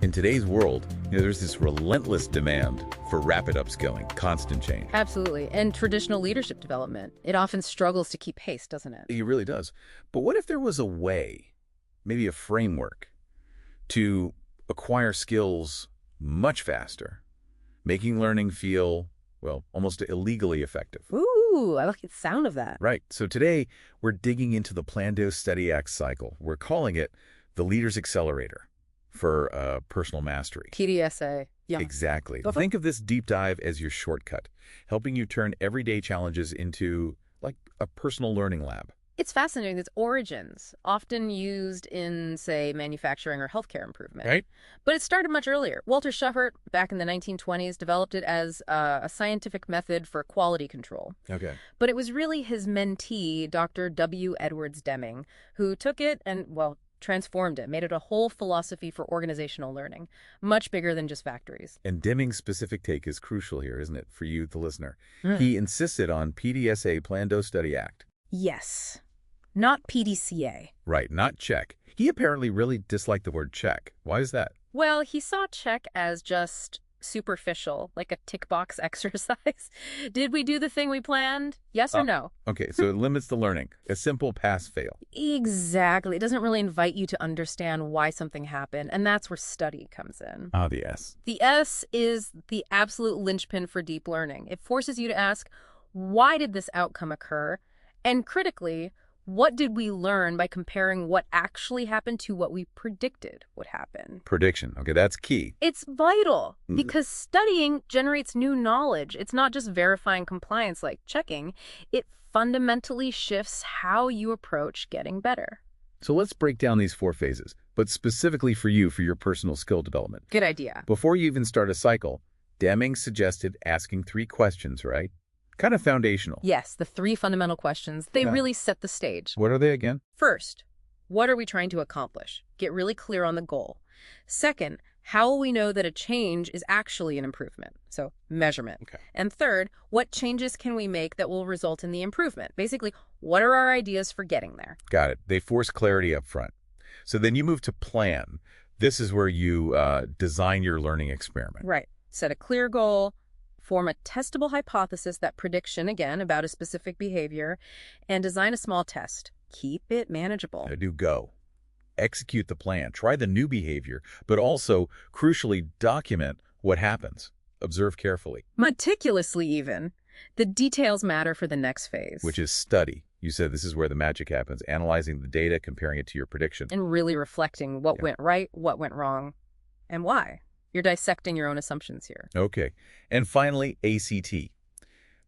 In today's world, there's this relentless demand for rapid upskilling, constant change. Absolutely. And traditional leadership development, it often struggles to keep pace, doesn't it? It really does. But what if there was a way, maybe a framework, to acquire skills much faster, making learning feel, well, almost illegally effective? Ooh, I like the sound of that. Right. So today, we're digging into the PDSA cycle. We're calling it the Leader's Accelerator for personal mastery. PDSA. Yeah. Exactly. Think of this deep dive as your shortcut, helping you turn everyday challenges into, like, a personal learning lab. It's fascinating. Its origins, often used in, say, manufacturing or healthcare improvement. Right. But it started much earlier. Walter Schuchert, back in the 1920s, developed it as a scientific method for quality control. Okay. But it was really his mentee, Dr. W. Edwards Deming, who took it and, well, transformed it, made it a whole philosophy for organizational learning, much bigger than just factories. And Deming's specific take is crucial here, isn't it, for you, the listener? He insisted on PDSA, Plan, Do, Study, Act. Yes. Not PDCA. Right, not check. He apparently really disliked the word check. Why is that? Well, he saw check as just superficial, like a tick box exercise. Did we do the thing we planned? Yes or no? Okay, so it limits the learning. A simple pass-fail. Exactly. It doesn't really invite you to understand why something happened, and that's where study comes in. Ah, the S. The S is the absolute linchpin for deep learning. It forces you to ask, why did this outcome occur? And critically, what did we learn by comparing what actually happened to what we predicted would happen? Prediction. Okay, that's key. It's vital because studying generates new knowledge. It's not just verifying compliance like checking. It fundamentally shifts how you approach getting better. So let's break down these 4 phases, but specifically for you, for your personal skill development. Good idea. Before you even start a cycle, Deming suggested asking 3 questions, right? Kind of foundational. Yes, the 3 fundamental questions, they really set the stage. What are they again? First, what are we trying to accomplish? Get really clear on the goal. Second, how will we know that a change is actually an improvement? So measurement. Okay. And third, what changes can we make that will result in the improvement? Basically, what are our ideas for getting there? Got it. They force clarity up front. So then you move to plan. This is where you design your learning experiment. Right. Set a clear goal, form a testable hypothesis, that prediction, again, about a specific behavior, and design a small test. Keep it manageable. Do go. Execute the plan. Try the new behavior, but also, crucially, document what happens. Observe carefully. Meticulously, even. The details matter for the next phase. Which is study. You said this is where the magic happens, analyzing the data, comparing it to your prediction. And really reflecting what went right, what went wrong, and why. You're dissecting your own assumptions here. Okay. And finally, ACT.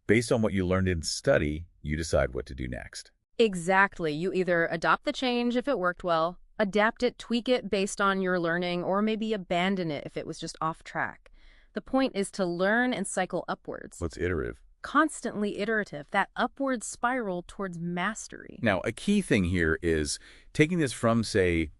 Based on what you learned in study, you decide what to do next. Exactly. You either adopt the change if it worked well, adapt it, tweak it based on your learning, or maybe abandon it if it was just off track. The point is to learn and cycle upwards. What's iterative? Constantly iterative, that upward spiral towards mastery. Now, a key thing here is taking this from, say,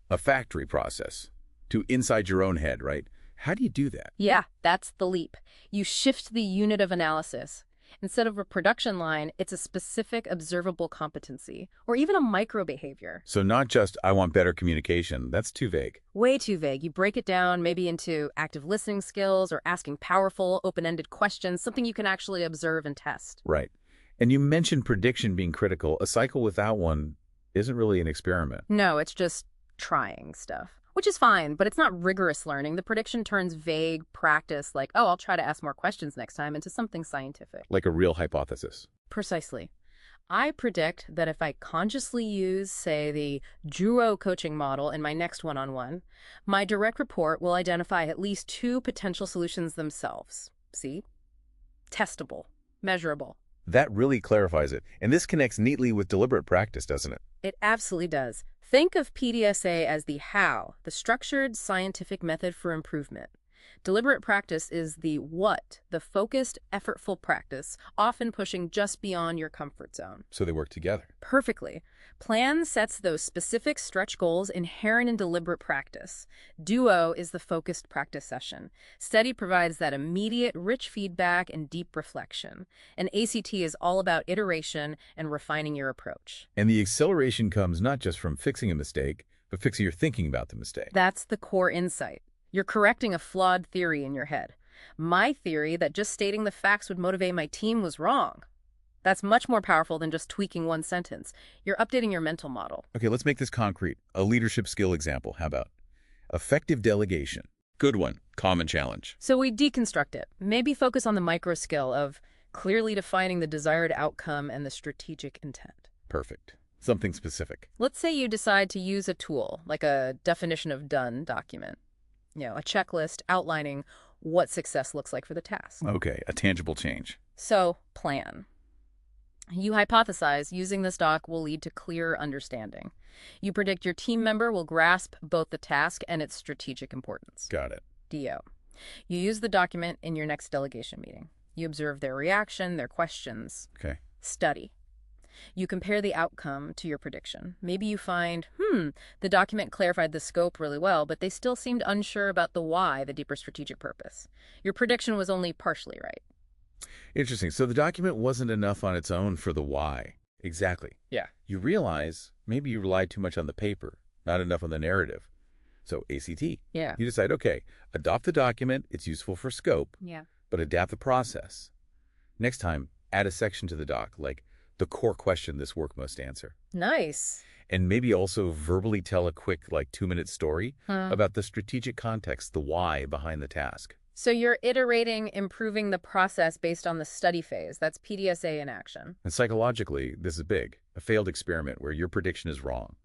a factory process to inside your own head, right? How do you do that? Yeah, that's the leap. You shift the unit of analysis. Instead of a production line, it's a specific observable competency, or even a micro behavior. So not just, I want better communication. That's too vague. Way too vague. You break it down maybe into active listening skills or asking powerful, open-ended questions, something you can actually observe and test. Right. And you mentioned prediction being critical. A cycle without one isn't really an experiment. No, it's just trying stuff. Which is fine, but it's not rigorous learning. The prediction turns vague practice like, oh, I'll try to ask more questions next time, into something scientific. Like a real hypothesis. Precisely. I predict that if I consciously use, say, the duo coaching model in my next one-on-one, my direct report will identify at least 2 potential solutions themselves. See? Testable. Measurable. That really clarifies it. And this connects neatly with deliberate practice, doesn't it? It absolutely does. Think of PDSA as the how, the structured scientific method for improvement. Deliberate practice is the what, the focused, effortful practice, often pushing just beyond your comfort zone. So they work together. Perfectly. Plan sets those specific stretch goals inherent in deliberate practice. Duo is the focused practice session. Study provides that immediate, rich feedback and deep reflection. And ACT is all about iteration and refining your approach. And the acceleration comes not just from fixing a mistake, but fixing your thinking about the mistake. That's the core insight. You're correcting a flawed theory in your head. My theory that just stating the facts would motivate my team was wrong. That's much more powerful than just tweaking one sentence. You're updating your mental model. Okay, let's make this concrete. A leadership skill example. How about effective delegation? Good one. Common challenge. So we deconstruct it. Maybe focus on the micro skill of clearly defining the desired outcome and the strategic intent. Perfect. Something specific. Let's say you decide to use a tool, like a definition of done document. A checklist outlining what success looks like for the task. Okay, a tangible change. So, plan. You hypothesize using this doc will lead to clearer understanding. You predict your team member will grasp both the task and its strategic importance. Got it. DO. You use the document in your next delegation meeting. You observe their reaction, their questions. Okay. Study. You compare the outcome to your prediction. Maybe you find, the document clarified the scope really well, but they still seemed unsure about the why, the deeper strategic purpose. Your prediction was only partially right. Interesting. So the document wasn't enough on its own for the why. Exactly. Yeah. You realize maybe you relied too much on the paper, not enough on the narrative. So ACT. Yeah. You decide, okay, adopt the document, it's useful for scope, Yeah. but adapt the process. Next time, add a section to the doc, like the core question this work must answer. Nice. And maybe also verbally tell a quick, 2-minute story about the strategic context, the why behind the task. So you're iterating, improving the process based on the study phase. That's PDSA in action. And psychologically, this is big. A failed experiment where your prediction is wrong.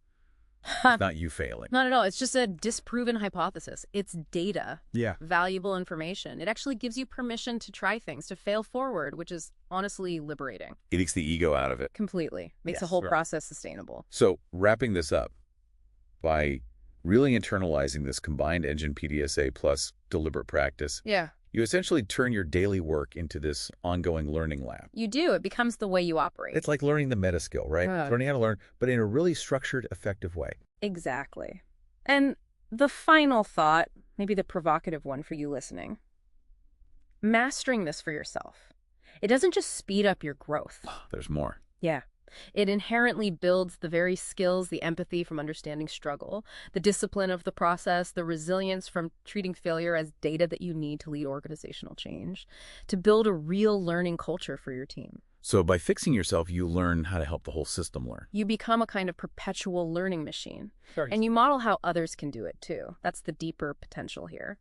It's not you failing. Not at all. It's just a disproven hypothesis. It's data. Yeah. Valuable information. It actually gives you permission to try things, to fail forward, which is honestly liberating. It takes the ego out of it. Completely. Makes the Yes, whole right. process sustainable. So wrapping this up, by really internalizing this combined engine PDSA plus deliberate practice, Yeah. you essentially turn your daily work into this ongoing learning lab. You do. It becomes the way you operate. It's like learning the meta skill, right? Yeah. Learning how to learn, but in a really structured, effective way. Exactly. And the final thought, maybe the provocative one for you listening. Mastering this for yourself. It doesn't just speed up your growth. There's more. Yeah. It inherently builds the very skills, the empathy from understanding struggle, the discipline of the process, the resilience from treating failure as data that you need to lead organizational change, to build a real learning culture for your team. So by fixing yourself, you learn how to help the whole system learn. You become a kind of perpetual learning machine. And you model how others can do it too. That's the deeper potential here.